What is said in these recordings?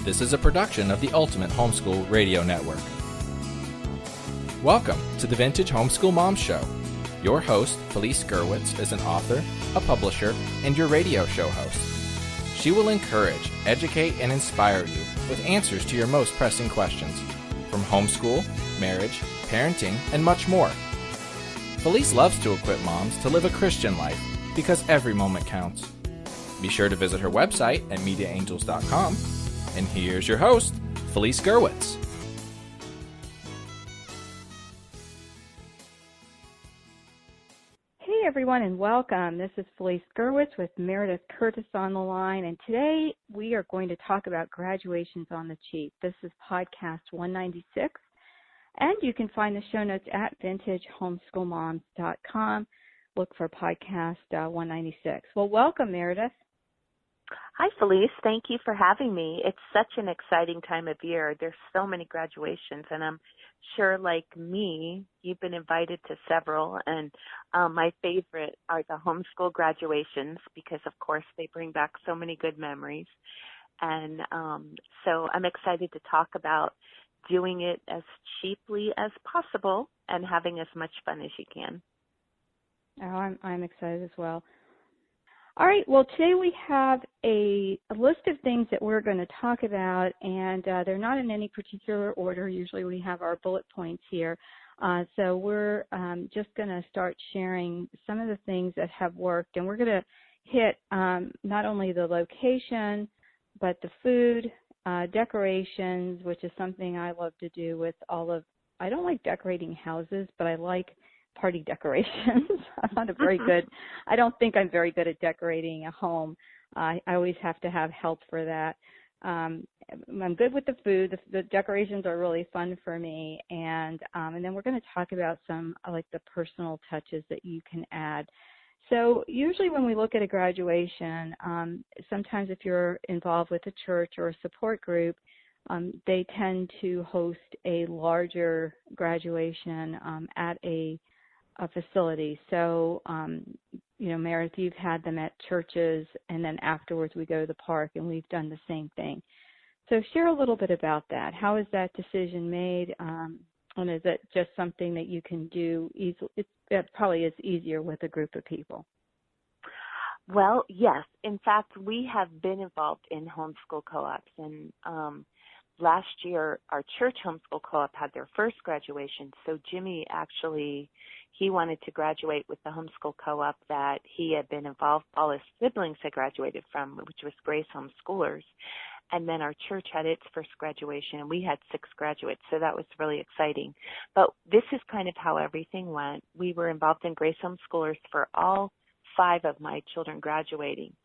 This is a production of the Ultimate Homeschool Radio Network. Welcome to the Vintage Homeschool Moms Show. Your host, Felice Gerwitz, is an author, a publisher, and your radio show host. She will encourage, educate, and inspire you with answers to your most pressing questions, from homeschool, marriage, parenting, and much more. Felice loves to equip moms to live a Christian life because every moment counts. Be sure to visit her website at mediaangels.com. And here's your host, Felice Gerwitz. Hey everyone, and welcome. This is Felice Gerwitz with Meredith Curtis on the line, and today we are going to talk about graduations on the cheap. This is podcast 196, and you can find the show notes at vintagehomeschoolmoms.com. Look for podcast 196. Well, welcome, Meredith. Hi, Felice. Thank you for having me. It's such an exciting time of year. There's so many graduations, and I'm sure, like me, you've been invited to several, and my favorite are the homeschool graduations because, of course, they bring back so many good memories. And so I'm excited to talk about doing it as cheaply as possible and having as much fun as you can. Oh, I'm excited as well. All right, well, today we have a list of things that we're going to talk about, and they're not in any particular order. Usually we have our bullet points here. So we're just going to start sharing some of the things that have worked, and we're going to hit not only the location, but the food, decorations, which is something I love to do with I don't like decorating houses, but I like party decorations. I don't think I'm very good at decorating a home. I always have to have help for that. I'm good with the food. The decorations are really fun for me. And then we're going to talk about some like the personal touches that you can add. So usually when we look at a graduation, sometimes if you're involved with a church or a support group, they tend to host a larger graduation at a facility. So, Meredith, you've had them at churches, and then afterwards we go to the park, and we've done the same thing. So share a little bit about that. How is that decision made? And is it just something that you can do easily? It probably is easier with a group of people. Well, yes. In fact, we have been involved in homeschool co-ops, and last year, our church homeschool co-op had their first graduation. So Jimmy he wanted to graduate with the homeschool co-op that he had been involved, all his siblings had graduated from, which was Grace Homeschoolers. And then our church had its first graduation, and we had 6 graduates, so that was really exciting. But this is kind of how everything went. We were involved in Grace Homeschoolers for all 5 of my children graduating.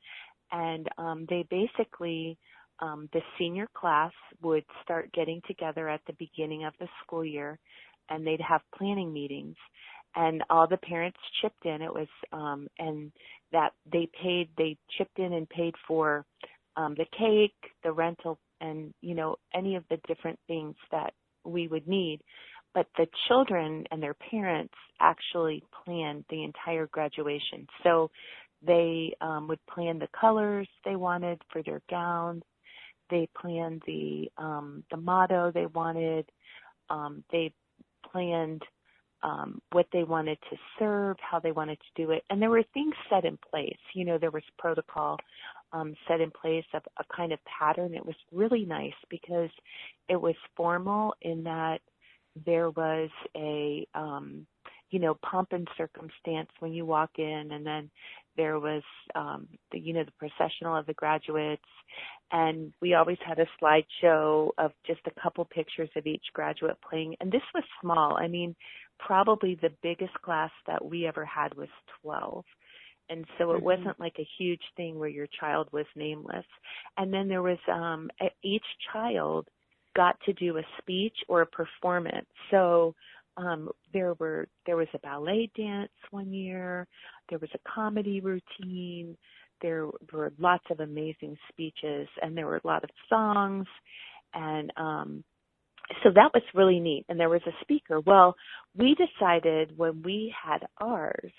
And they basically the senior class would start getting together at the beginning of the school year, and they'd have planning meetings, and all the parents chipped in. It was, and that they chipped in and paid for the cake, the rental, and, any of the different things that we would need. But the children and their parents actually planned the entire graduation. So they would plan the colors they wanted for their gowns. They planned the motto they wanted. They planned what they wanted to serve, how they wanted to do it. And there were things set in place. There was protocol set in place of a kind of pattern. It was really nice because it was formal in that there was a, pomp and circumstance when you walk in, and then there was, the processional of the graduates, and we always had a slideshow of just a couple pictures of each graduate playing. And this was small. I mean, probably the biggest class that we ever had was 12. And so it wasn't like a huge thing where your child was nameless. And then there was each child got to do a speech or a performance. So there was a ballet dance one year. There was a comedy routine. There were lots of amazing speeches, and there were a lot of songs. And so that was really neat. And there was a speaker. Well, we decided when we had ours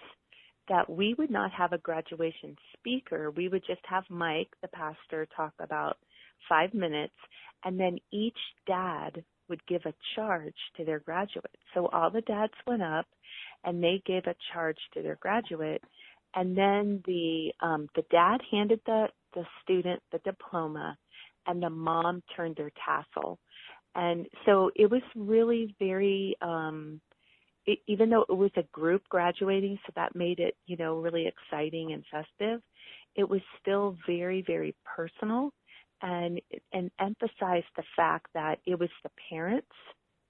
that we would not have a graduation speaker. We would just have Mike, the pastor, talk about 5 minutes, and then each dad would give a charge to their graduate. So all the dads went up, and they gave a charge to their graduate, and then the dad handed the student the diploma, and the mom turned their tassel. And so it was really very, even though it was a group graduating, so that made it, really exciting and festive, it was still very, very personal and emphasized the fact that it was the parents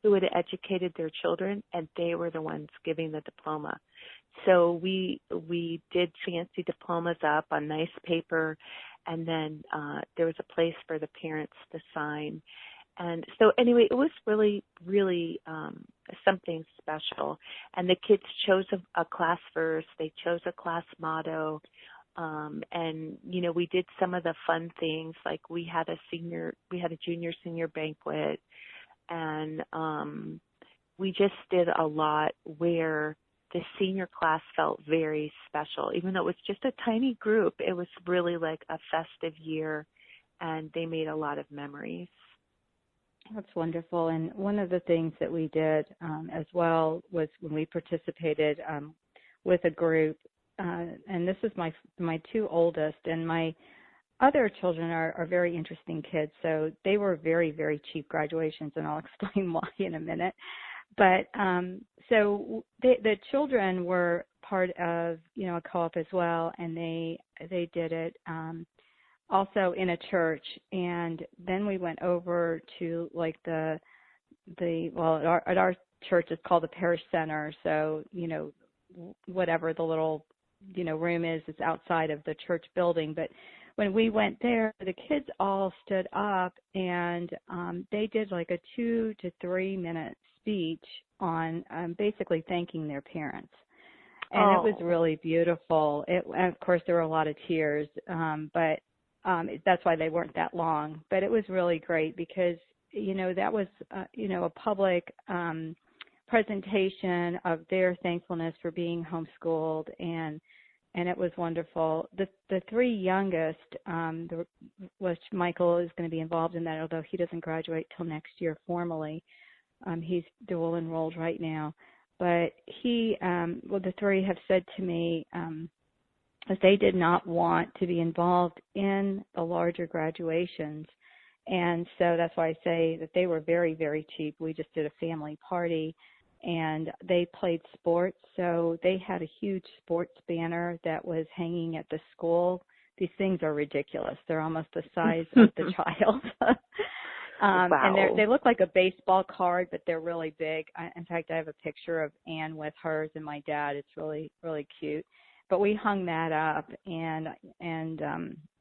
who had educated their children, and they were the ones giving the diploma. So we did fancy diplomas up on nice paper, and then there was a place for the parents to sign. And so anyway, it was really, really something special. And the kids chose a class verse. They chose a class motto. And, we did some of the fun things, like we had a junior senior banquet. And we just did a lot where the senior class felt very special. Even though it was just a tiny group, it was really like a festive year, and they made a lot of memories. That's wonderful. And one of the things that we did as well was when we participated with a group, and this is my two oldest, and my other children are very interesting kids, so they were very, very cheap graduations, and I'll explain why in a minute. But so the children were part of, a co-op as well, and they did it also in a church. And then we went over to like at our church it's called the parish center. So, whatever the little, room is, it's outside of the church building. But when we went there, the kids all stood up, and they did like a 2 to 3 minute speech on basically thanking their parents. And It was really beautiful. And of course, there were a lot of tears, but that's why they weren't that long. But it was really great because, that was, a public presentation of their thankfulness for being homeschooled, and it was wonderful. The three youngest, which Michael is going to be involved in that, although he doesn't graduate till next year formally. He's dual enrolled right now. But the three have said to me that they did not want to be involved in the larger graduations. And so that's why I say that they were very, very cheap. We just did a family party, and they played sports. So they had a huge sports banner that was hanging at the school. These things are ridiculous. They're almost the size of the child. Wow. And they look like a baseball card, but they're really big. In fact, I have a picture of Anne with hers and my dad. It's really, really cute. But we hung that up and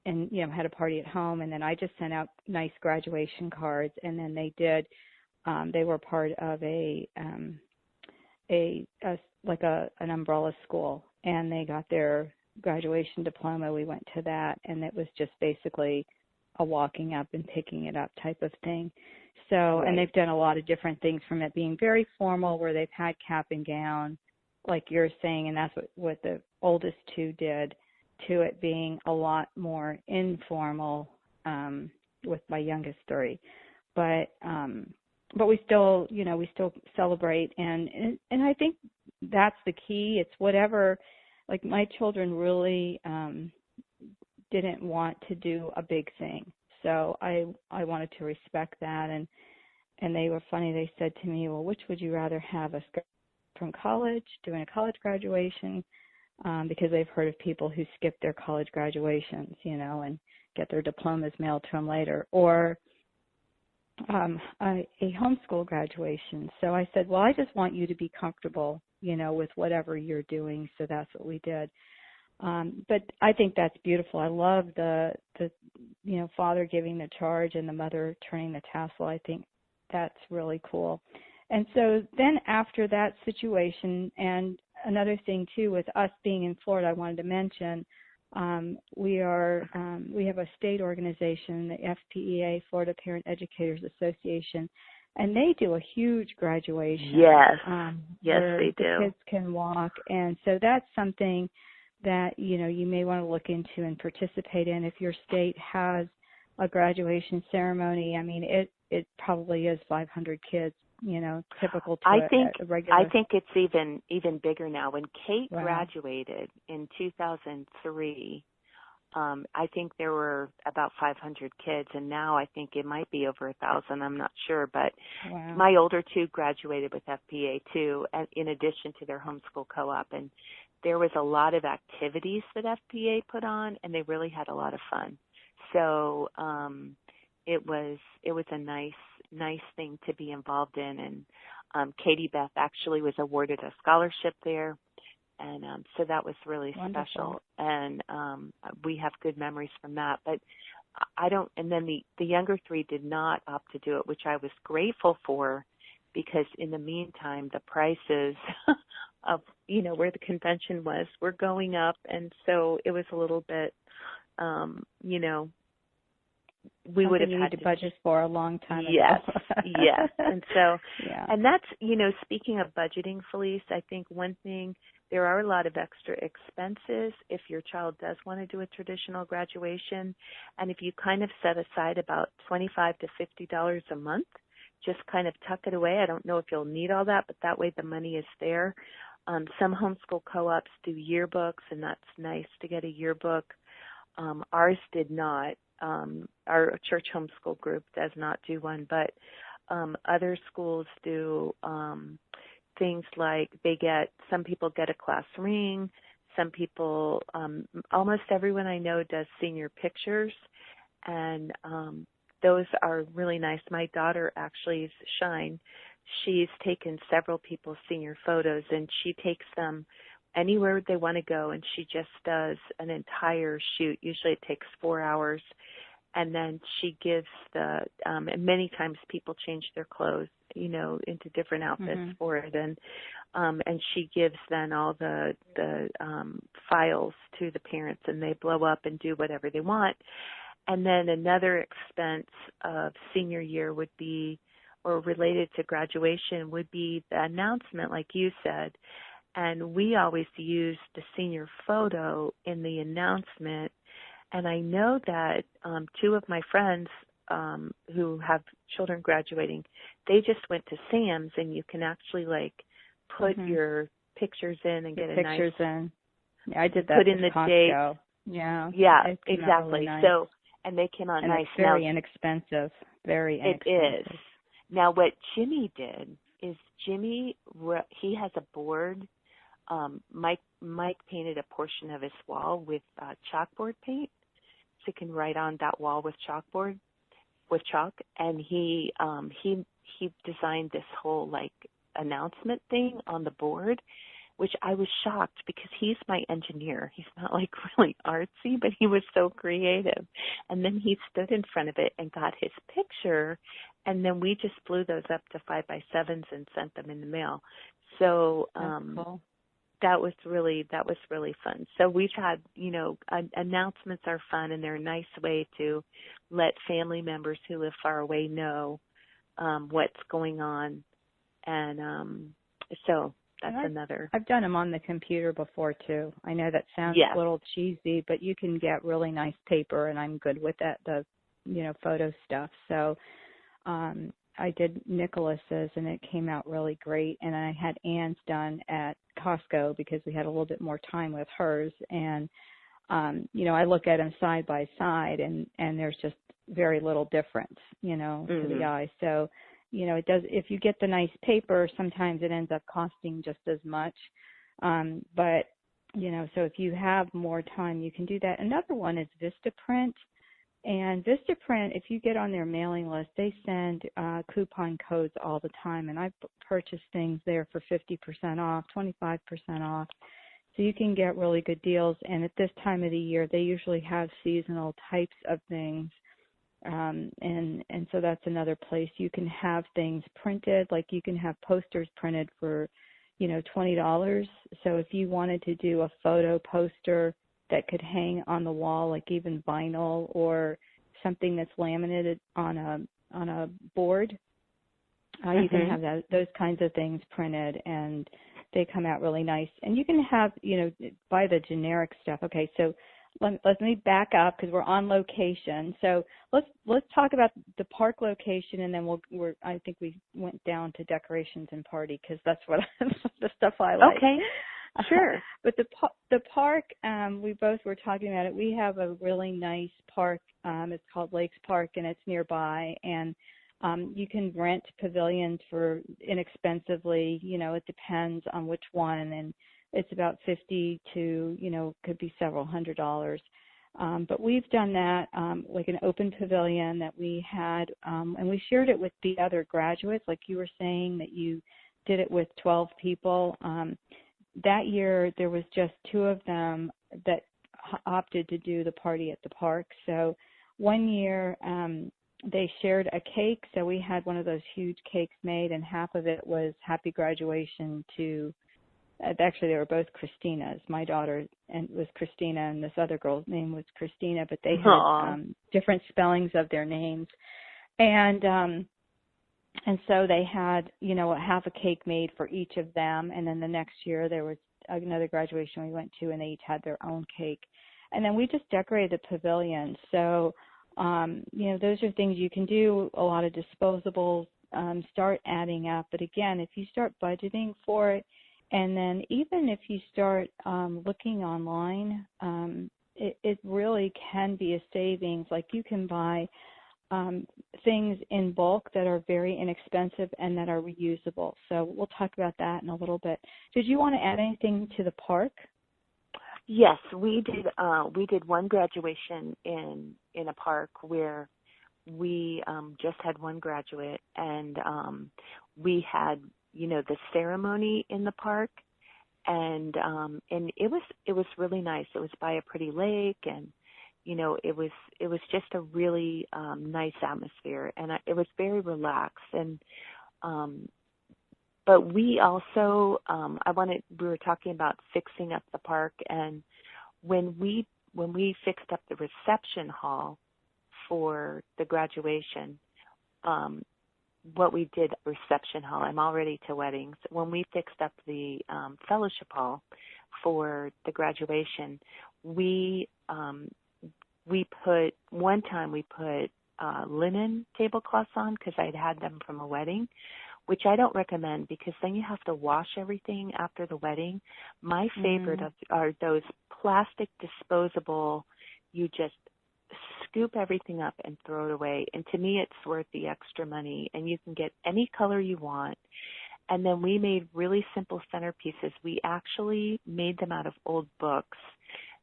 had a party at home. And then I just sent out nice graduation cards. And then they were part of an umbrella school, and they got their graduation diploma. We went to that, and it was just basically a walking up and picking it up type of thing. So, right. And they've done a lot of different things, from it being very formal, where they've had cap and gown, like you're saying, and that's what the oldest two did, to it being a lot more informal with my youngest three. But we still celebrate, and I think that's the key. It's whatever, like my children really didn't want to do a big thing. So I wanted to respect that, and they were funny. They said to me, well, which would you rather have, us from college, doing a college graduation, because they've heard of people who skip their college graduations, and get their diplomas mailed to them later, or a homeschool graduation. So I said, well, I just want you to be comfortable, with whatever you're doing. So that's what we did. But I think that's beautiful. I love the father giving the charge and the mother turning the tassel. I think that's really cool. And so then after that situation, and another thing too, with us being in Florida, I wanted to mention, we have a state organization, the FPEA, Florida Parent Educators Association, and they do a huge graduation. Yes, yes, where they do. The kids can walk, and so that's something that, you may want to look into and participate in. If your state has a graduation ceremony, I mean, it probably is 500 kids, typical to a regular. I think it's even bigger now. When Kate graduated in 2003, I think there were about 500 kids, and now I think it might be over 1,000. I'm not sure, but my older two graduated with FPA too, in addition to their homeschool co-op, and there was a lot of activities that FPA put on, and they really had a lot of fun. So it was a nice thing to be involved in, and Katie Beth actually was awarded a scholarship there. And so that was really special, and we have good memories from that. But and then the younger three did not opt to do it, which I was grateful for, because in the meantime, the prices of, where the convention was were going up. And so it was a little bit, we would have had to budget for a long time ago. Yes. And so, and that's, speaking of budgeting, Felice, I think one thing, there are a lot of extra expenses if your child does want to do a traditional graduation. And if you kind of set aside about $25 to $50 a month, just kind of tuck it away. I don't know if you'll need all that, but that way the money is there. Some homeschool co-ops do yearbooks, and that's nice to get a yearbook. Ours did not. Our church homeschool group does not do one, but other schools do things like some people get a class ring, some people, almost everyone I know does senior pictures, and those are really nice. My daughter actually, Shine, she's taken several people's senior photos, and she takes them anywhere they want to go, and she just does an entire shoot. Usually it takes 4 hours, and then she gives and many times people change their clothes, into different outfits for it, and she gives then all the files to the parents, and they blow up and do whatever they want. And then another expense of senior year would be, or related to graduation, would be the announcement, like you said. And we always use the senior photo in the announcement. And I know that two of my friends who have children graduating, they just went to Sam's, and you can actually put your pictures in and get a nice pictures in. Yeah, I did that. Put in the Costco. date. Yeah. Yeah, exactly. Really nice. So, and they came out and nice. It's very inexpensive. Very inexpensive. It is. Now, what Jimmy did is he has a board. Mike painted a portion of his wall with chalkboard paint, so you can write on that wall with chalk, and he designed this whole announcement thing on the board, which I was shocked, because he's my engineer. He's not really artsy, but he was so creative. And then he stood in front of it and got his picture, and then we just flew those up to 5x7s and sent them in the mail. So cool. that was really fun. So we've had, announcements are fun, and they're a nice way to let family members who live far away know what's going on. And so that's another. I've done them on the computer before too. I know that sounds a little cheesy, but you can get really nice paper, and I'm good with that, the photo stuff. So I did Nicholas's, and it came out really great. And I had Anne's done at Costco because we had a little bit more time with hers. And, I look at them side by side, and there's just very little difference, to the eye. So, it does, if you get the nice paper, sometimes it ends up costing just as much. But, so if you have more time, you can do that. Another one is Vistaprint. And Vistaprint, if you get on their mailing list, they send coupon codes all the time. And I've purchased things there for 50% off, 25% off. So you can get really good deals. And at this time of the year, they usually have seasonal types of things. And so that's another place. You can have things printed, like you can have posters printed for, $20. So if you wanted to do a photo poster that could hang on the wall, like even vinyl or something that's laminated on a board, You can have those kinds of things printed, and they come out really nice. And you can have, buy the generic stuff. Okay, so let me back up because we're on location. So let's talk about the park location, and then I think we went down to decorations and party because that's what the stuff I like. Okay, sure. But the park, we both were talking about it. We have a really nice park. It's called Lakes Park, and it's nearby. And you can rent pavilions for inexpensively. It depends on which one, and it's about $50 to, could be several $100s. But we've done that, like an open pavilion that we had, and we shared it with the other graduates, like you were saying that you did it with 12 people. That year, there was just 2 of them that opted to do the party at the park. So one year, they shared a cake. So we had one of those huge cakes made, and half of it was happy graduation to, actually they were both Christina's. My daughter was Christina, and this other girl's name was Christina, but they had different spellings of their names. And so they had, half a cake made for each of them. And then the next year there was another graduation we went to, and they each had their own cake. And then we just decorated the pavilion. So, those are things you can do, a lot of disposables, start adding up. But again, if you start budgeting for it, and then even if you start looking online, it really can be a savings. Like you can buy things in bulk that are very inexpensive and that are reusable. So we'll talk about that in a little bit. Did you want to add anything to the park? Yes, we did. We did one graduation in a park where we just had one graduate, and we had the ceremony in the park, and it was really nice. It was by a pretty lake, and it was just a really nice atmosphere, and it was very relaxed. And but we also we were talking about fixing up the park, and when we fixed up the reception hall for the graduation, what we did, reception hall, I'm already to weddings. When we fixed up the fellowship hall for the graduation, we put linen tablecloths on because I'd had them from a wedding, which I don't recommend because then you have to wash everything after the wedding. My favorite are those plastic disposable, you just scoop everything up and throw it away. And to me, it's worth the extra money, and you can get any color you want. And then we made really simple centerpieces. We actually made them out of old books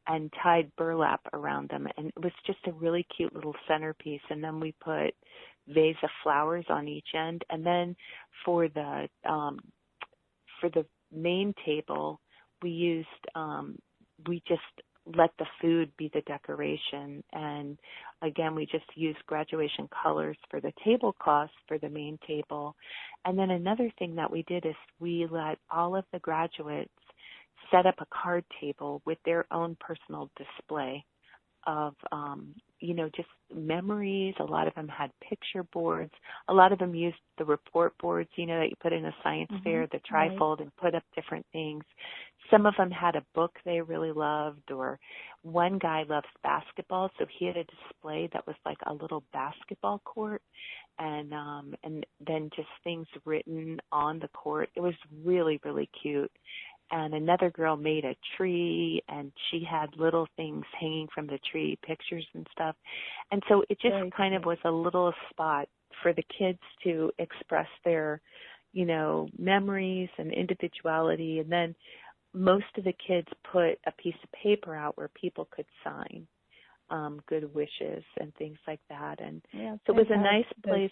and tied burlap around them, and it was just a really cute little centerpiece. And then we put vase of flowers on each end. And then for the main table, we just let the food be the decoration. And again, we just used graduation colors for the tablecloths for the main table. And then another thing that we did is we let all of the graduates set up a card table with their own personal display of, just memories. A lot of them had picture boards. A lot of them used the report boards, that you put in a science fair, the trifold, and put up different things. Some of them had a book they really loved, or one guy loves basketball, so he had a display that was like a little basketball court, and then just things written on the court. It was really, really cute. And another girl made a tree, and she had little things hanging from the tree, pictures and stuff. And so it just kind of was a little spot for the kids to express their, memories and individuality. And then most of the kids put a piece of paper out where people could sign good wishes and things like that. And so it was a nice place.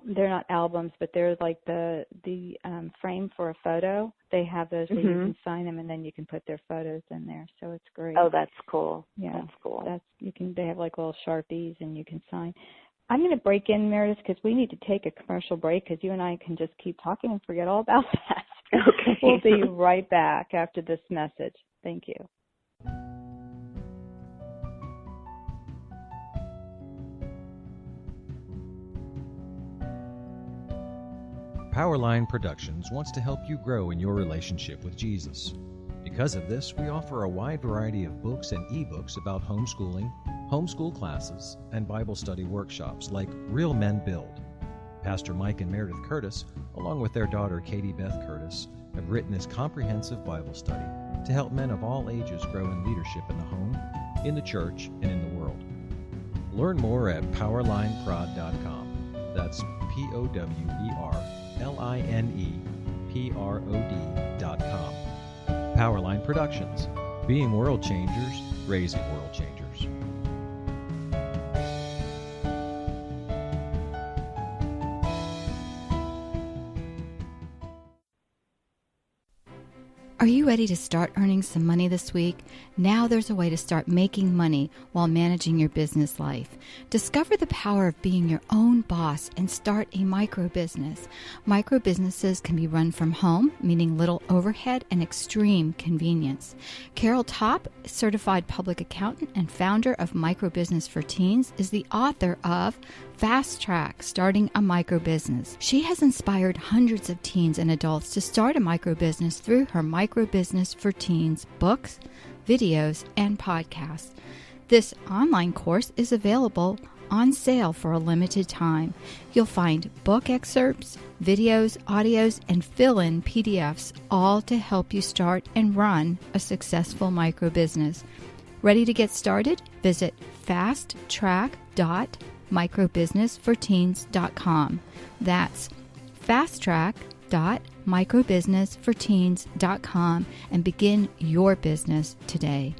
They're not albums, but they're like the frame for a photo. They have those where you can sign them, and then you can put their photos in there. So it's great. Oh, that's cool. Yeah, that's cool. They have like little Sharpies, and you can sign. I'm going to break in, Meredith, because we need to take a commercial break, because you and I can just keep talking and forget all about that. Okay. We'll be right back after this message. Thank you. Powerline Productions wants to help you grow in your relationship with Jesus. Because of this, we offer a wide variety of books and ebooks about homeschooling, homeschool classes, and Bible study workshops like Real Men Build. Pastor Mike and Meredith Curtis, along with their daughter Katie Beth Curtis, have written this comprehensive Bible study to help men of all ages grow in leadership in the home, in the church, and in the world. Learn more at powerlineprod.com. That's POWERLINEPROD.com. Powerline Productions, being world changers, raising world changers. Are you ready to start earning some money this week? Now there's a way to start making money while managing your business life. Discover the power of being your own boss and start a micro business. Micro businesses can be run from home, meaning little overhead and extreme convenience. Carol Topp, certified public accountant and founder of Micro Business for Teens, is the author of Fast Track, Starting a Micro Business. She has inspired hundreds of teens and adults to start a micro business through her Micro Business for Teens books, videos, and podcasts. This online course is available on sale for a limited time. You'll find book excerpts, videos, audios, and fill-in PDFs, all to help you start and run a successful micro business. Ready to get started? Visit fasttrack.microbusinessforteens.com. That's fasttrack.microbusinessforteens.com and begin your business today.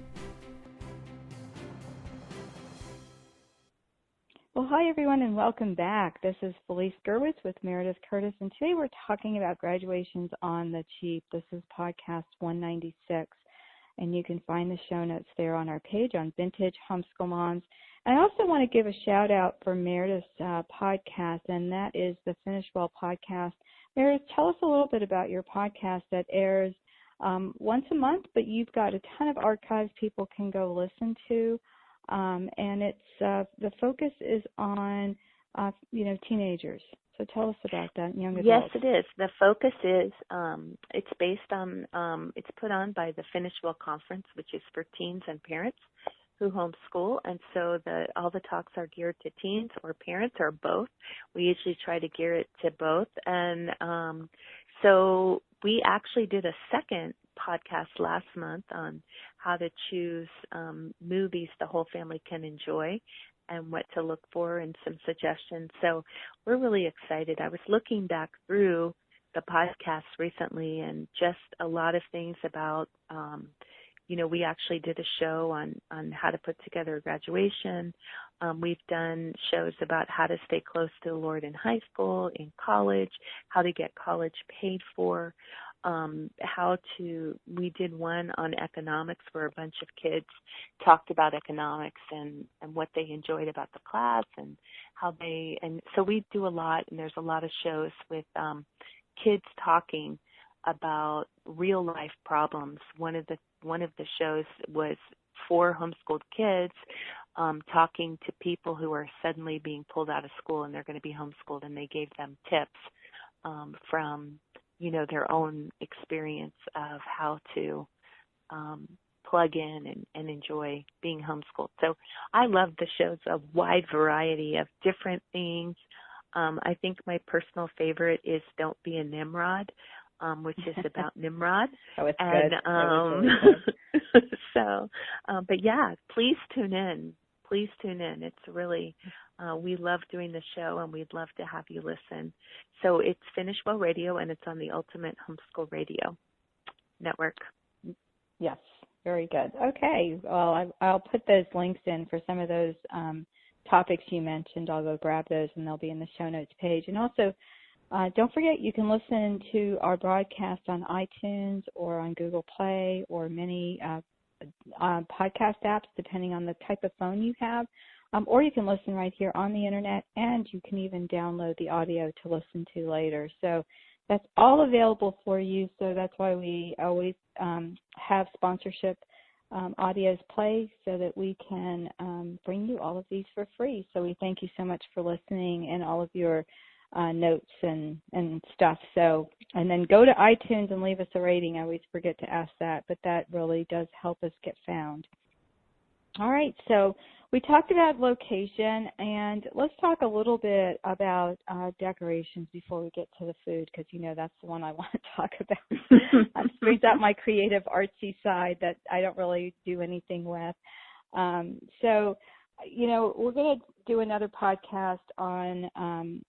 Well, hi, everyone, and welcome back. This is Felice Gerwitz with Meredith Curtis, and today we're talking about graduations on the cheap. This is podcast 196, and you can find the show notes there on our page on Vintage Homeschool Moms. I also want to give a shout-out for Meredith's podcast, and that is the Finish Well podcast. Meredith, tell us a little bit about your podcast that airs once a month, but you've got a ton of archives people can go listen to. And it's the focus is on teenagers. So tell us about that, young adults. Yes, it is. The focus is it's based on it's put on by the Finish Well Conference, which is for teens and parents who homeschool, and so all the talks are geared to teens or parents or both. We usually try to gear it to both, and so we actually did a second podcast last month on how to choose movies the whole family can enjoy and what to look for and some suggestions. So we're really excited. I was looking back through the podcast recently and just a lot of things about, we actually did a show on how to put together a graduation. We've done shows about how to stay close to the Lord in high school, in college, how to get college paid for. We did one on economics where a bunch of kids talked about economics and what they enjoyed about the class and and so we do a lot, and there's a lot of shows with kids talking about real life problems. One of the shows was 4 homeschooled kids talking to people who are suddenly being pulled out of school and they're going to be homeschooled, and they gave them tips from their own experience of how to plug in and enjoy being homeschooled. So I love the shows, a wide variety of different things. I think my personal favorite is Don't Be a Nimrod, which is about Nimrod. Oh, it's and, good. Really so, but yeah, please tune in. Please tune in. It's really, we love doing the show, and we'd love to have you listen. So it's Finish Well Radio, and it's on the Ultimate Homeschool Radio Network. Yes, very good. Okay, well, I'll put those links in for some of those topics you mentioned. I'll go grab those, and they'll be in the show notes page. And also, don't forget, you can listen to our broadcast on iTunes or on Google Play or many podcast apps, depending on the type of phone you have. Or you can listen right here on the Internet, and you can even download the audio to listen to later. So that's all available for you. So that's why we always have sponsorship audios play so that we can bring you all of these for free. So we thank you so much for listening and all of your notes and stuff. So, and then go to iTunes and leave us a rating. I always forget to ask that, but that really does help us get found. All right, so we talked about location, and let's talk a little bit about decorations before we get to the food, because that's the one I want to talk about. It brings out my creative, artsy side that I don't really do anything with. So, we're going to do another podcast on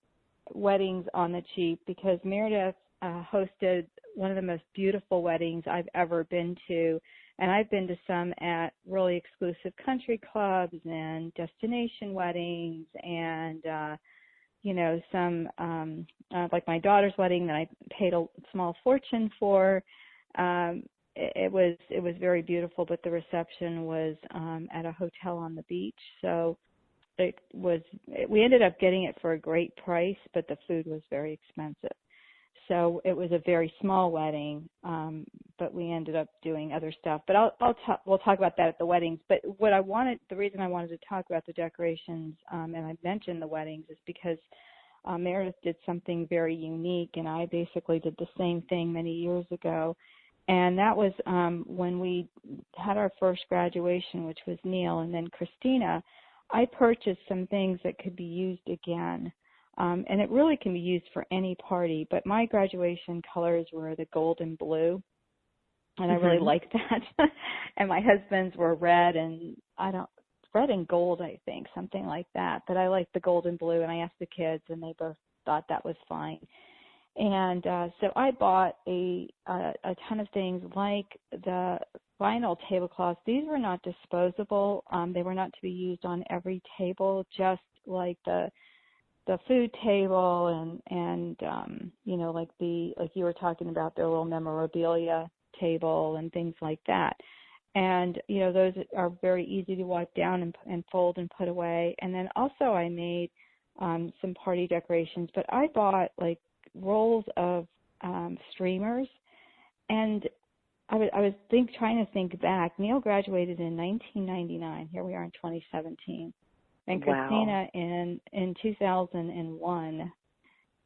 weddings on the cheap, because Meredith hosted one of the most beautiful weddings I've ever been to. And I've been to some at really exclusive country clubs and destination weddings and, some, like my daughter's wedding that I paid a small fortune for. It was very beautiful, but the reception was at a hotel on the beach. So we ended up getting it for a great price, but the food was very expensive. So it was a very small wedding, but we ended up doing other stuff. But we'll talk about that at the weddings. But the reason I wanted to talk about the decorations, and I mentioned the weddings, is because Meredith did something very unique, and I basically did the same thing many years ago. And that was when we had our first graduation, which was Neil, and then Christina. I purchased some things that could be used again. And it really can be used for any party, but my graduation colors were the gold and blue, and I really liked that. And my husband's were red and gold, I think, something like that. But I liked the gold and blue, and I asked the kids, and they both thought that was fine. And so I bought a ton of things like the vinyl tablecloths. These were not disposable. They were not to be used on every table, just like the food table and like you were talking about, their little memorabilia table and things like that. And, those are very easy to wipe down and fold and put away. And then also I made some party decorations, but I bought like rolls of streamers. And I was trying to think back. Neil graduated in 1999. Here we are in 2017. And Christina in 2001,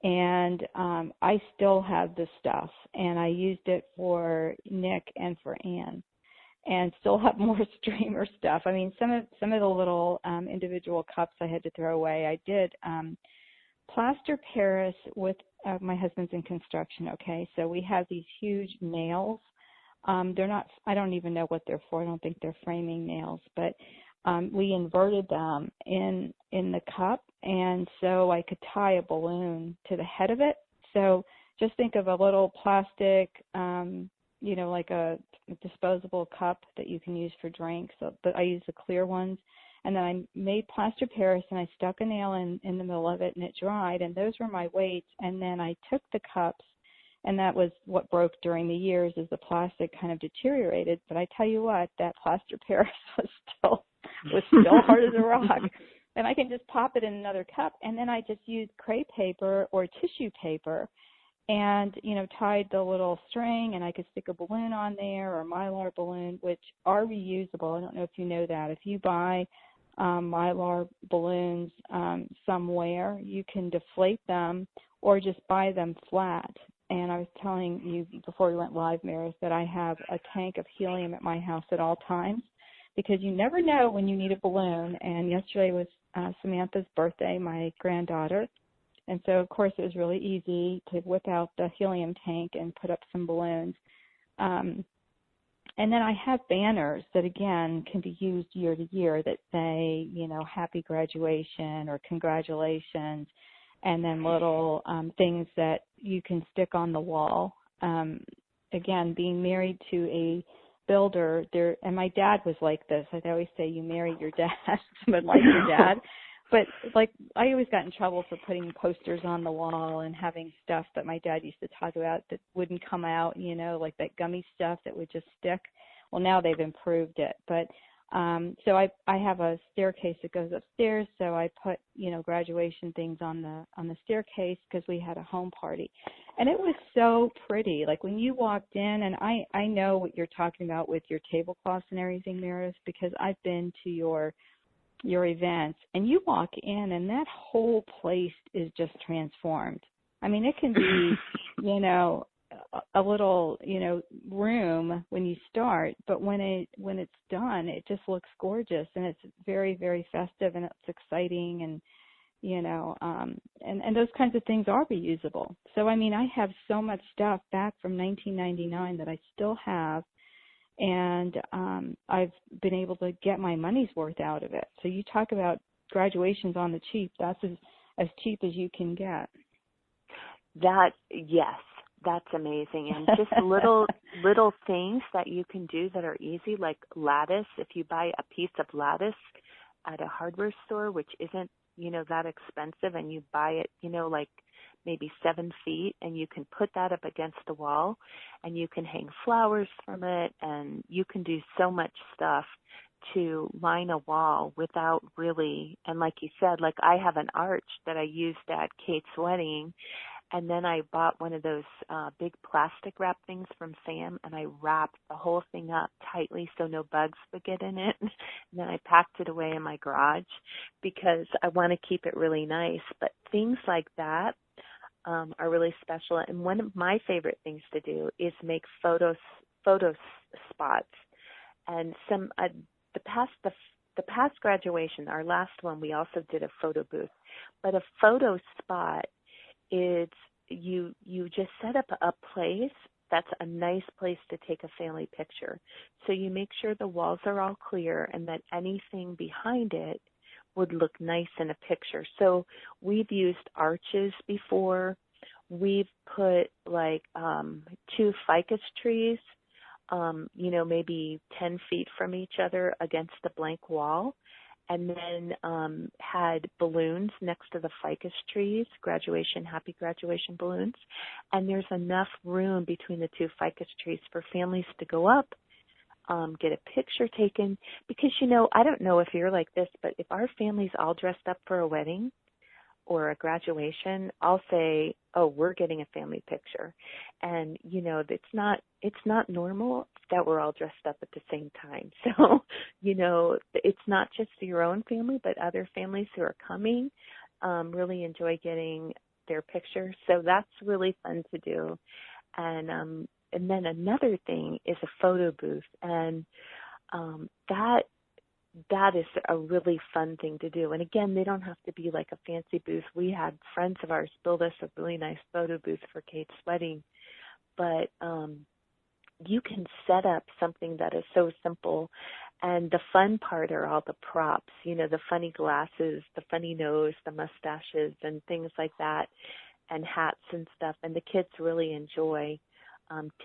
and I still have the stuff, and I used it for Nick and for Anne, and still have more streamer stuff. I mean, some of the little individual cups I had to throw away. I did plaster Paris with my husband's in construction. Okay, so we have these huge nails. They're not. I don't even know what they're for. I don't think they're framing nails, but we inverted them in the cup, and so I could tie a balloon to the head of it. So just think of a little plastic, like a disposable cup that you can use for drinks. But I use the clear ones. And then I made plaster Paris, and I stuck a nail in the middle of it, and it dried. And those were my weights. And then I took the cups, and that was what broke during the years, as the plastic kind of deteriorated. But I tell you what, that plaster Paris was still hard as a rock. And I can just pop it in another cup, and then I just used crepe paper or tissue paper and, tied the little string, and I could stick a balloon on there, or a Mylar balloon, which are reusable. I don't know if you know that. If you buy Mylar balloons somewhere, you can deflate them or just buy them flat. And I was telling you before we went live, Meredith, that I have a tank of helium at my house at all times, because you never know when you need a balloon. And yesterday was Samantha's birthday, my granddaughter. And so, of course, it was really easy to whip out the helium tank and put up some balloons. And then I have banners that, again, can be used year to year that say, happy graduation or congratulations, and then little things that you can stick on the wall. Again, being married to a builder, and my dad was like this. I always say you marry your dad, but like your dad. But like I always got in trouble for putting posters on the wall and having stuff that my dad used to talk about that wouldn't come out, like that gummy stuff that would just stick. Well, now they've improved it. But so I have a staircase that goes upstairs, so I put, graduation things on the staircase because we had a home party. And it was so pretty. Like when you walked in, and I know what you're talking about with your tablecloths and everything, Meredith, because I've been to your your events, and you walk in and that whole place is just transformed. I mean, it can be, a little, room when you start, but when it's done, it just looks gorgeous, and it's very, very festive, and it's exciting, and and those kinds of things are reusable. So, I mean, I have so much stuff back from 1999 that I still have, and I've been able to get my money's worth out of it. So you talk about graduations on the cheap. That's as cheap as you can get. Yes, that's amazing. And just little things that you can do that are easy, like lattice. If you buy a piece of lattice at a hardware store, which isn't, that expensive, and you buy it, like maybe 7 feet, and you can put that up against the wall, and you can hang flowers from it, and you can do so much stuff to line a wall without really, and like you said, like I have an arch that I used at Kate's wedding, and then I bought one of those big plastic wrap things from Sam, and I wrapped the whole thing up tightly so no bugs would get in it. And then I packed it away in my garage because I want to keep it really nice. But things like that are really special. And one of my favorite things to do is make photo spots. And the past graduation, our last one, we also did a photo booth. But a photo spot, it's you just set up a place that's a nice place to take a family picture. So you make sure the walls are all clear and that anything behind it would look nice in a picture. So we've used arches before. We've put like 2 ficus trees, maybe 10 feet from each other against the blank wall, and then had balloons next to the ficus trees, happy graduation balloons. And there's enough room between the 2 ficus trees for families to go up, get a picture taken. Because, I don't know if you're like this, but if our family's all dressed up for a wedding or a graduation, I'll say, oh, we're getting a family picture. And, it's not normal that we're all dressed up at the same time. So, it's not just your own family, but other families who are coming really enjoy getting their picture. So that's really fun to do. And then another thing is a photo booth. And that is a really fun thing to do. And again, they don't have to be like a fancy booth. We had friends of ours build us a really nice photo booth for Kate's wedding. But you can set up something that is so simple. And the fun part are all the props, the funny glasses, the funny nose, the mustaches, and things like that, and hats and stuff. And the kids really enjoy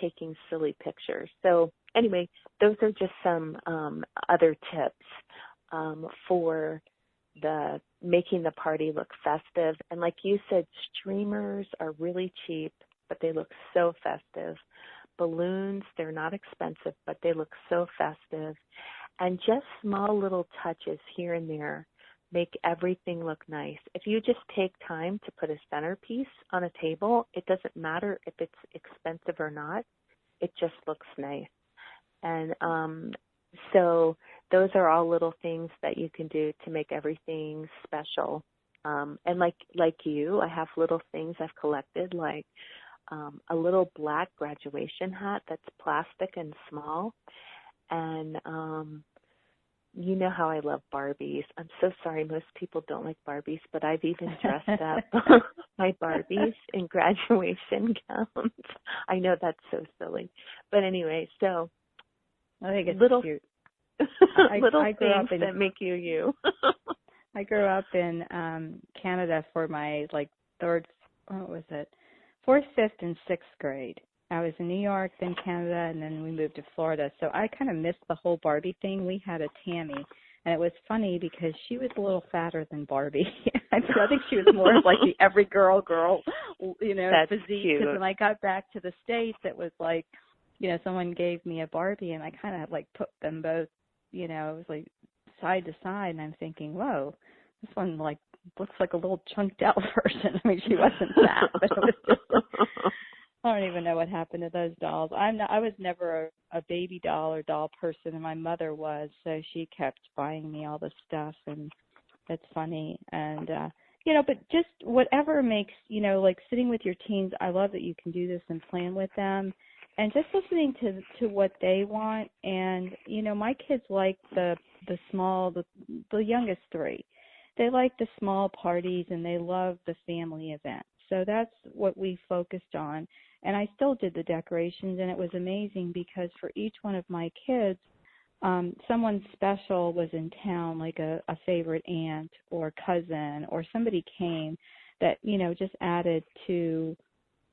taking silly pictures. So anyway, those are just some other tips for making the party look festive. And like you said, streamers are really cheap, but they look so festive. Balloons, they're not expensive, but they look so festive. And just small little touches here and there make everything look nice. If you just take time to put a centerpiece on a table, it doesn't matter if it's expensive or not. It just looks nice. And so those are all little things that you can do to make everything special. And like you, I have little things I've collected, like a little black graduation hat that's plastic and small. And you know how I love Barbies. I'm so sorry most people don't like Barbies, but I've even dressed up my Barbies in graduation gowns. I know that's so silly. But anyway, so I think it's little cute. little I grew things up in, that make you. I grew up in Canada for my fourth, 5th, and 6th grade. I was in New York, then Canada, and then we moved to Florida. So I kind of missed the whole Barbie thing. We had a Tammy, and it was funny because she was a little fatter than Barbie. I think she was more of like the every girl, That's physique. cute. Because when I got back to the States, it was like, someone gave me a Barbie, and I kind of put them both, it was like side to side, and I'm thinking, whoa, this one looks like a little chunked out version. I mean, she wasn't fat, but it was just I don't even know what happened to those dolls. I was never a baby doll or doll person, and my mother was, so she kept buying me all the stuff, and it's funny. And, but just whatever makes, like sitting with your teens, I love that you can do this and plan with them. And just listening to what they want. And, my kids like the youngest three. They like the small parties, and they love the family events. So that's what we focused on. And I still did the decorations, and it was amazing because for each one of my kids, someone special was in town, like a favorite aunt or cousin or somebody came that, just added to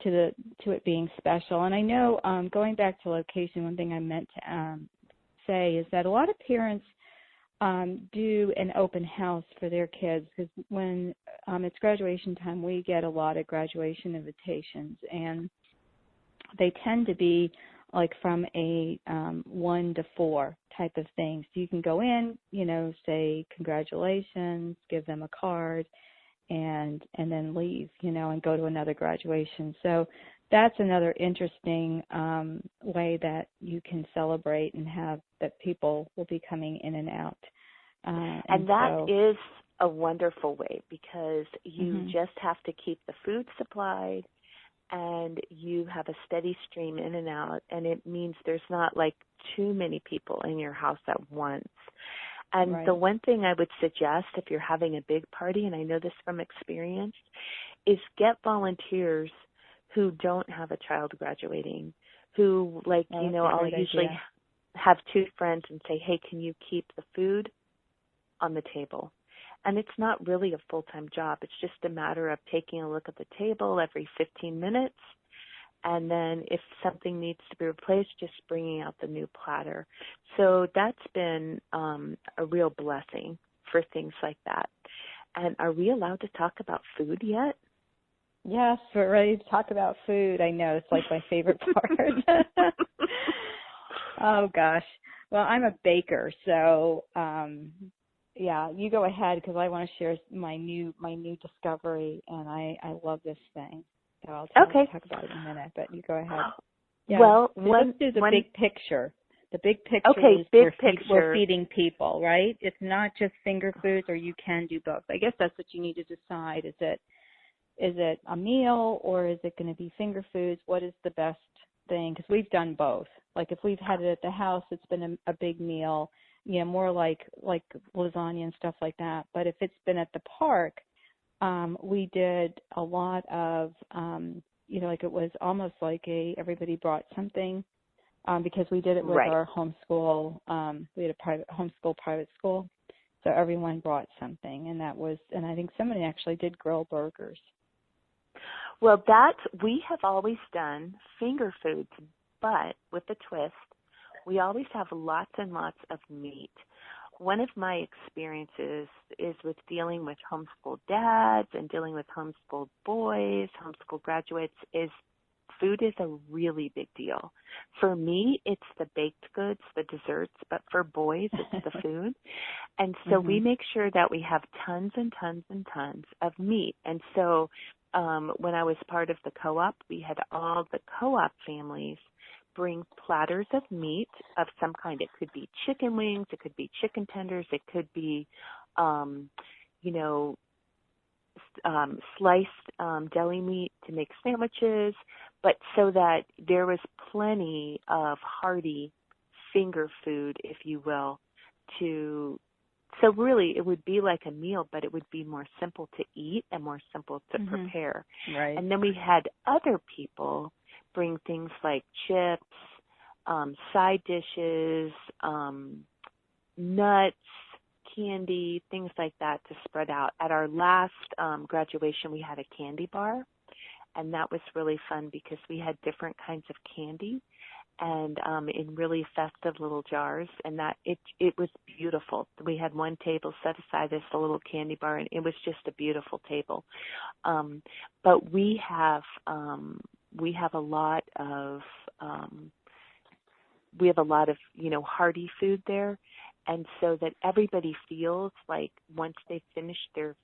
it being special. And I know, going back to location, one thing I meant to say is that a lot of parents do an open house for their kids, because when it's graduation time, we get a lot of graduation invitations, and they tend to be like from a 1 to 4 type of thing. So you can go in, say congratulations, give them a card, and then leave, and go to another graduation. So that's another interesting way that you can celebrate and have that people will be coming in and out. And that is a wonderful way, because you just have to keep the food supplied, and you have a steady stream in and out, and it means there's not like too many people in your house at once. And the one thing I would suggest if you're having a big party, and I know this from experience, is get volunteers who don't have a child graduating, who I'll usually have 2 friends and say, hey, can you keep the food on the table? And it's not really a full-time job. It's just a matter of taking a look at the table every 15 minutes, and then if something needs to be replaced, just bringing out the new platter. So that's been a real blessing for things like that. And are we allowed to talk about food yet? Yes, we're ready to talk about food. I know, it's like my favorite part. Oh, gosh. Well, I'm a baker, so yeah, you go ahead, because I want to share my new discovery, and I love this thing. So I'll talk about it in a minute, but you go ahead. Yeah. Well, let's do the big picture. The big picture is we're feeding people, right? It's not just finger foods, or you can do both. I guess that's what you need to decide. Is it a meal, or is it going to be finger foods? What is the best thing? Because we've done both. Like if we've had it at the house, it's been a big meal. More like lasagna and stuff like that. But if it's been at the park, we did a lot of, like it was almost like everybody brought something, because we did it with our homeschool. We had a private school. So everyone brought something, and I think somebody actually did grill burgers. Well, we have always done finger foods, but with a twist. We always have lots and lots of meat. One of my experiences is with dealing with homeschool dads and dealing with homeschool boys, homeschool graduates, is food is a really big deal. For me, it's the baked goods, the desserts, but for boys, it's the food. And so we make sure that we have tons and tons and tons of meat. And so when I was part of the co-op, we had all the co-op families bring platters of meat of some kind. It could be chicken wings, it could be chicken tenders, it could be, sliced deli meat to make sandwiches, but so that there was plenty of hearty finger food, if you will, so really it would be like a meal, but it would be more simple to eat and more simple to prepare. Right. And then we had other people bring things like chips, side dishes, nuts, candy, things like that to spread out. At our last graduation, we had a candy bar, and that was really fun because we had different kinds of candy and in really festive little jars, and that it was beautiful. We had one table set aside as a little candy bar, and it was just a beautiful table. But we have a lot of hearty food there, and so that everybody feels like once they finish their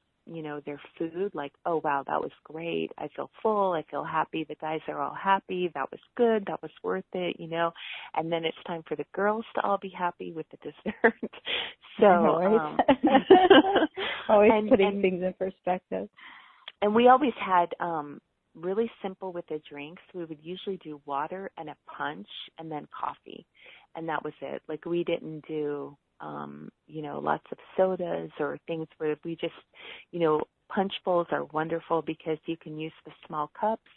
their food, like, oh, wow, that was great. I feel full. I feel happy. The guys are all happy. That was good. That was worth it, And then it's time for the girls to all be happy with the dessert. So, always putting things in perspective. And we always had really simple with the drinks. We would usually do water and a punch and then coffee. And that was it. Like, we didn't do lots of sodas or things where we just, punch bowls are wonderful because you can use the small cups,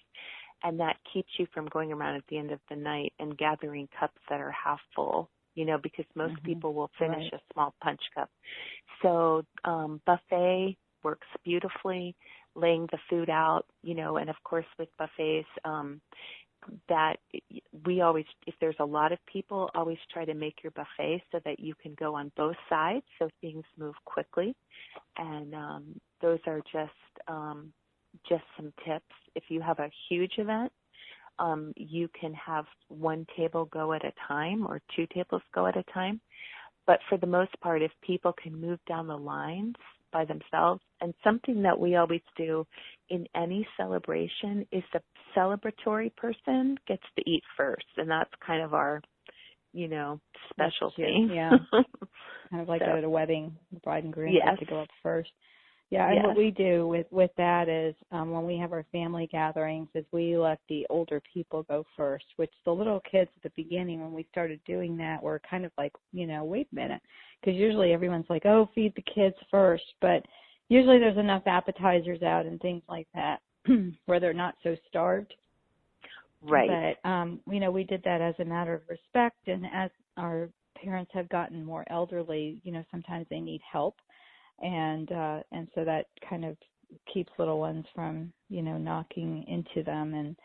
and that keeps you from going around at the end of the night and gathering cups that are half full, because most people will finish a small punch cup. So buffet works beautifully, laying the food out, and of course with buffets, that we always, if there's a lot of people, always try to make your buffet so that you can go on both sides so things move quickly. And those are just some tips. If you have a huge event, you can have one table go at a time or two tables go at a time. But for the most part, if people can move down the lines by themselves, and something that we always do in any celebration is the celebratory person gets to eat first, and that's kind of our, special thing. Yeah, kind of like that at a wedding, the bride and groom get to go up first. Yeah, and what we do with that is when we have our family gatherings is we let the older people go first, which the little kids at the beginning when we started doing that were kind of like, wait a minute, because usually everyone's like, oh, feed the kids first, but usually there's enough appetizers out and things like that where they're not so starved. Right. But, we did that as a matter of respect, and as our parents have gotten more elderly, sometimes they need help. And so that kind of keeps little ones from, knocking into them. And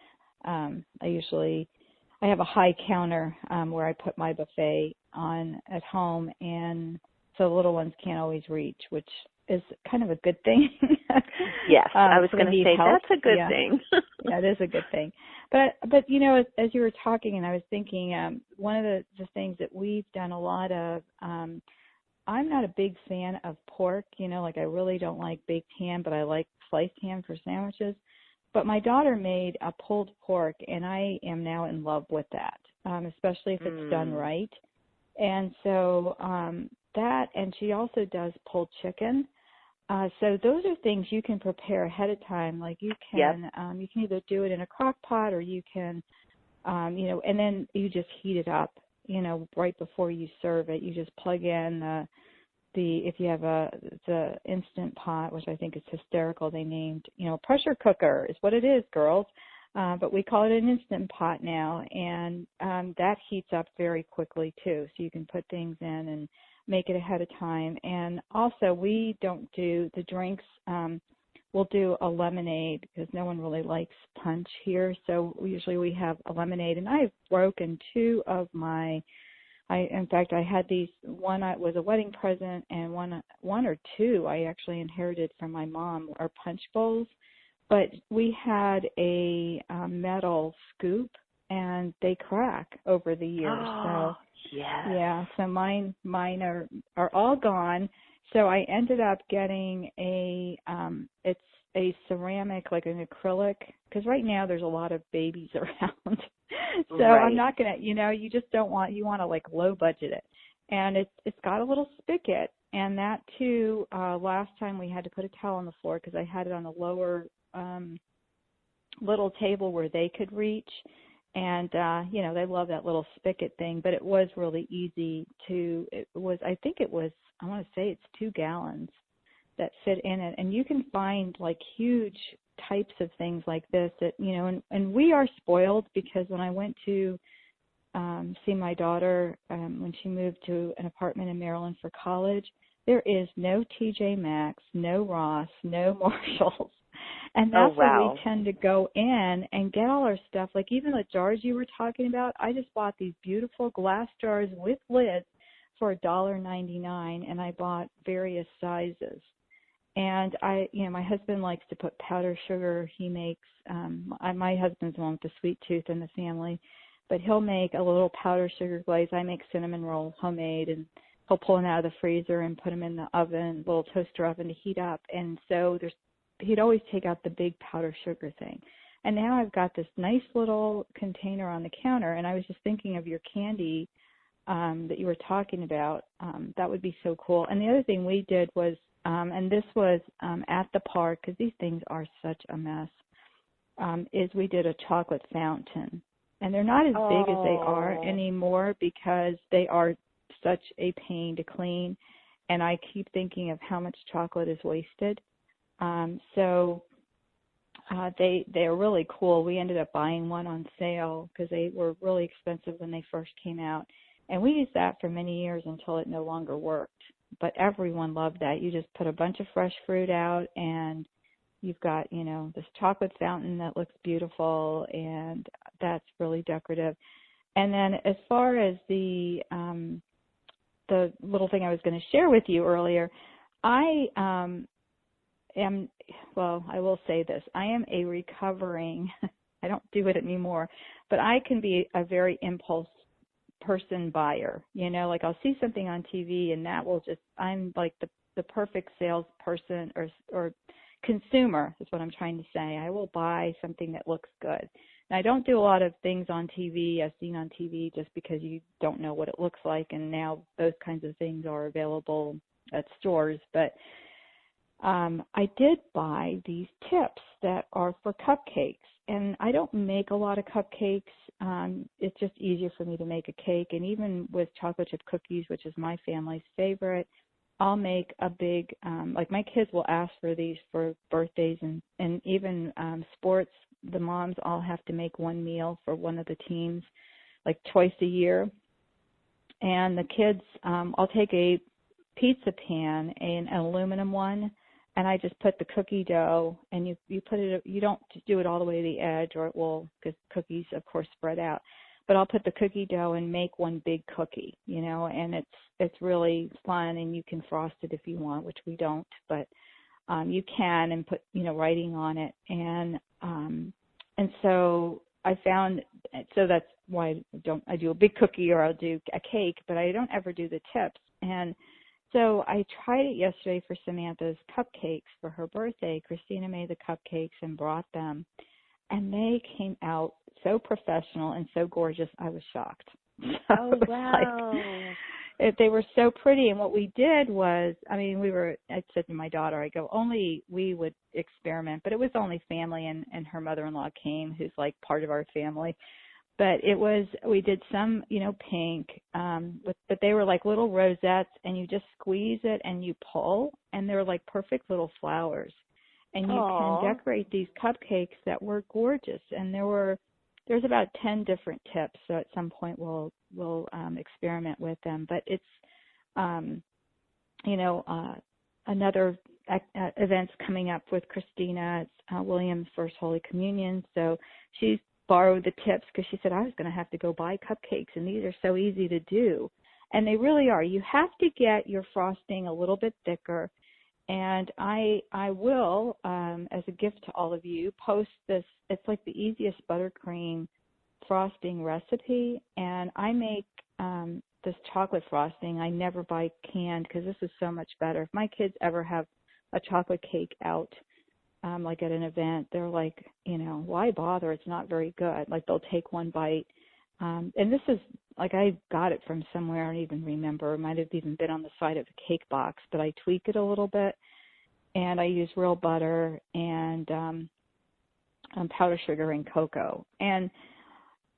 I have a high counter where I put my buffet on at home, and so the little ones can't always reach, which is kind of a good thing. Yes, I was going to say help. That's a good thing. Yeah, it is a good thing. But as you were talking, and I was thinking, one of the things that we've done a lot of. I'm not a big fan of pork, like I really don't like baked ham, but I like sliced ham for sandwiches. But my daughter made a pulled pork, and I am now in love with that, especially if it's done right. And so that, and she also does pulled chicken. So those are things you can prepare ahead of time. Like you can either do it in a crock pot, or you can, and then you just heat it up. Right before you serve it, you just plug in if you have the Instant Pot, which I think is hysterical. They named, pressure cooker is what it is, girls. But we call it an Instant Pot now, and that heats up very quickly too. So you can put things in and make it ahead of time. And also, we don't do the drinks. We'll do a lemonade because no one really likes punch here. So usually we have a lemonade, and I've broken two of my. In fact, I had these. One was a wedding present, and one or two I actually inherited from my mom are punch bowls. But we had a metal scoop, and they crack over the years. Oh, so yeah. So mine are all gone. So I ended up getting it's a ceramic, like an acrylic, because right now there's a lot of babies around. So I'm not going to, you just don't want, you want to like low budget it. And it's got a little spigot, and that too, last time we had to put a towel on the floor because I had it on a lower little table where they could reach. And, they love that little spigot thing, but it was really easy I want to say it's 2 gallons that fit in it. And you can find like huge types of things like this that, and we are spoiled because when I went to see my daughter when she moved to an apartment in Maryland for college, there is no TJ Maxx, no Ross, no Marshalls. And that's where we tend to go in and get all our stuff. Like even the jars you were talking about, I just bought these beautiful glass jars with lids for $1.99, and I bought various sizes. And my husband likes to put powdered sugar. He makes, my husband's one with the sweet tooth in the family, but he'll make a little powdered sugar glaze. I make cinnamon rolls homemade, and he'll pull them out of the freezer and put them in the oven, little toaster oven to heat up. And so he'd always take out the big powdered sugar thing. And now I've got this nice little container on the counter, and I was just thinking of your candy that you were talking about. That would be so cool. And the other thing we did was, and this was at the park, because these things are such a mess, is we did a chocolate fountain. And they're not as big as they are anymore because they are such a pain to clean. And I keep thinking of how much chocolate is wasted. So they're really cool. We ended up buying one on sale because they were really expensive when they first came out. And we used that for many years until it no longer worked. But everyone loved that. You just put a bunch of fresh fruit out, and you've got, this chocolate fountain that looks beautiful, and that's really decorative. And then as far as the little thing I was going to share with you earlier, I will say this. I am a recovering, I don't do it anymore, but I can be a very impulse person buyer. Like I'll see something on TV and that will I'm like the perfect salesperson or consumer is what I'm trying to say. I will buy something that looks good. And I don't do a lot of things on TV, I've seen on TV, just because you don't know what it looks like. And now those kinds of things are available at stores. But I did buy these tips that are for cupcakes. And I don't make a lot of cupcakes. It's just easier for me to make a cake. And even with chocolate chip cookies, which is my family's favorite, I'll make a big, like my kids will ask for these for birthdays and even sports. The moms all have to make one meal for one of the teams, like twice a year. And the kids, I'll take a pizza pan, an aluminum one, and I just put the cookie dough, and you put it, you don't do it all the way to the edge, or it will, because cookies, of course, spread out. But I'll put the cookie dough and make one big cookie, and it's really fun, and you can frost it if you want, which we don't, but you can, and put, writing on it. And so I found, so that's why I do a big cookie or I'll do a cake, but I don't ever do the tips. And so I tried it yesterday for Samantha's cupcakes for her birthday. Christina made the cupcakes and brought them, and they came out so professional and so gorgeous. I was shocked. Oh, wow. They were so pretty. And what we did was, I said to my daughter, I go, only we would experiment, but it was only family, and her mother-in-law came, who's like part of our family. But we did some, pink, but they were like little rosettes, and you just squeeze it and you pull, and they're like perfect little flowers. And you can decorate these cupcakes that were gorgeous. And there's about 10 different tips. So at some point we'll experiment with them. But it's, another event's coming up with Christina. It's William's First Holy Communion. So she's borrowed the tips because she said, I was going to have to go buy cupcakes, and these are so easy to do. And they really are. You have to get your frosting a little bit thicker. And I will, as a gift to all of you, post this. It's like the easiest buttercream frosting recipe. And I make this chocolate frosting. I never buy canned because this is so much better. If my kids ever have a chocolate cake out, like at an event, they're like, why bother? It's not very good. Like they'll take one bite. And this is like, I got it from somewhere. I don't even remember. It might have even been on the side of the cake box, but I tweak it a little bit, and I use real butter and powdered sugar and cocoa. And,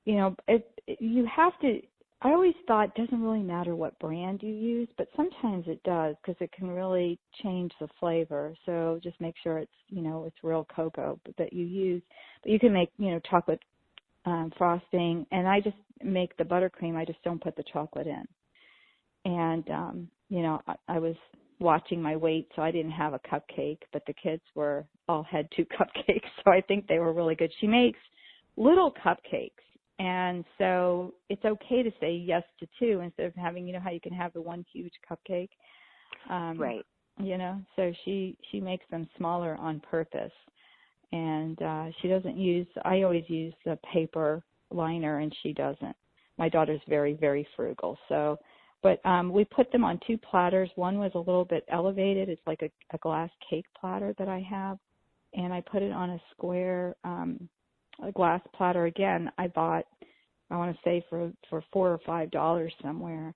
you have to, I always thought it doesn't really matter what brand you use, but sometimes it does because it can really change the flavor. So just make sure it's, it's real cocoa that you use. But you can make, chocolate frosting, and I just make the buttercream. I just don't put the chocolate in. And, I was watching my weight, so I didn't have a cupcake, but the kids all had 2 cupcakes, so I think they were really good. She makes little cupcakes. And so it's okay to say yes to 2 instead of having, how you can have the one huge cupcake. Right. So she makes them smaller on purpose. And she doesn't I always use the paper liner, and she doesn't. My daughter's very, very frugal. So But we put them on 2 platters. One was a little bit elevated. It's like a glass cake platter that I have. And I put it on a square a glass platter. Again, I bought, I want to say, for $4 or $5 somewhere.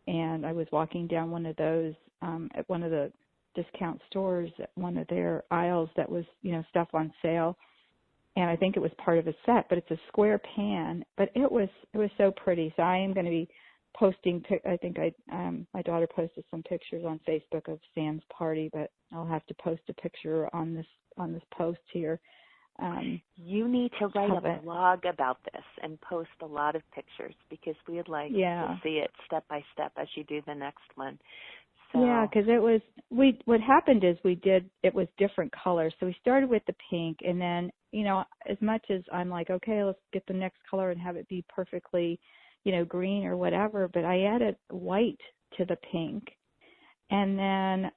And I was walking down one of those at one of the discount stores, at one of their aisles that was, stuff on sale. And I think it was part of a set, but it's a square pan. But it was so pretty. So I am going to be posting. I think my daughter posted some pictures on Facebook of Sam's party, but I'll have to post a picture on this post here. You need to write a blog about this and post a lot of pictures, because we'd like to see it step by step as you do the next one. So. Yeah, because what happened is it was different colors. So we started with the pink, and then, as much as I'm like, okay, let's get the next color and have it be perfectly, green or whatever, but I added white to the pink. And then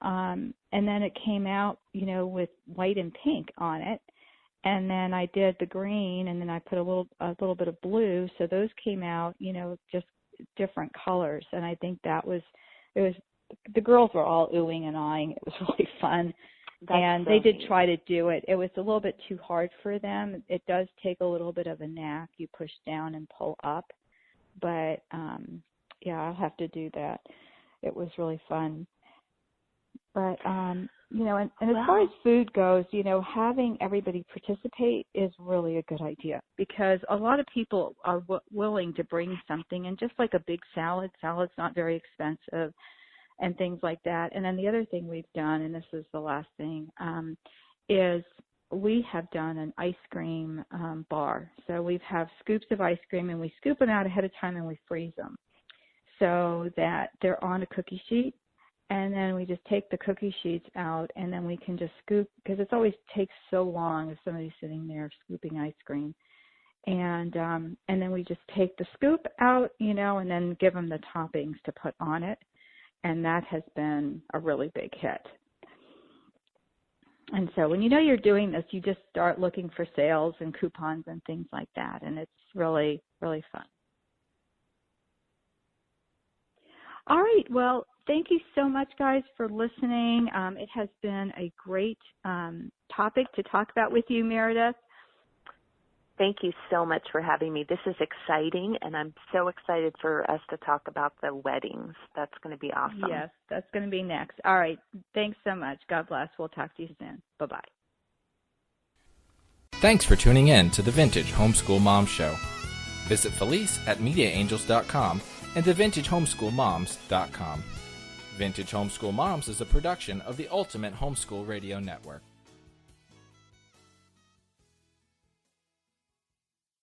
it came out, with white and pink on it. And then I did the green, and then I put a little bit of blue. So those came out, just different colors. And I think the girls were all oohing and eyeing. It was really fun. And they did try to do it. It was a little bit too hard for them. It does take a little bit of a knack. You push down and pull up. But, I'll have to do that. It was really fun. But, and as far as food goes, having everybody participate is really a good idea, because a lot of people are willing to bring something, and just like a big salad's not very expensive and things like that. And then the other thing we've done, and this is the last thing, is we have done an ice cream bar. So we have scoops of ice cream, and we scoop them out ahead of time and we freeze them so that they're on a cookie sheet. And then we just take the cookie sheets out, and then we can just scoop, because it always takes so long if somebody's sitting there scooping ice cream. And then we just take the scoop out, and then give them the toppings to put on it. And that has been a really big hit. And so when you're doing this, you just start looking for sales and coupons and things like that. And it's really, really fun. All right. Well, thank you so much, guys, for listening. It has been a great topic to talk about with you, Meredith. Thank you so much for having me. This is exciting, and I'm so excited for us to talk about the weddings. That's going to be awesome. Yes, that's going to be next. All right. Thanks so much. God bless. We'll talk to you soon. Bye-bye. Thanks for tuning in to the Vintage Homeschool Mom Show. Visit Felice at MediaAngels.com and TheVintageHomeschoolMoms.com. Vintage Homeschool Moms is a production of the Ultimate Homeschool Radio Network.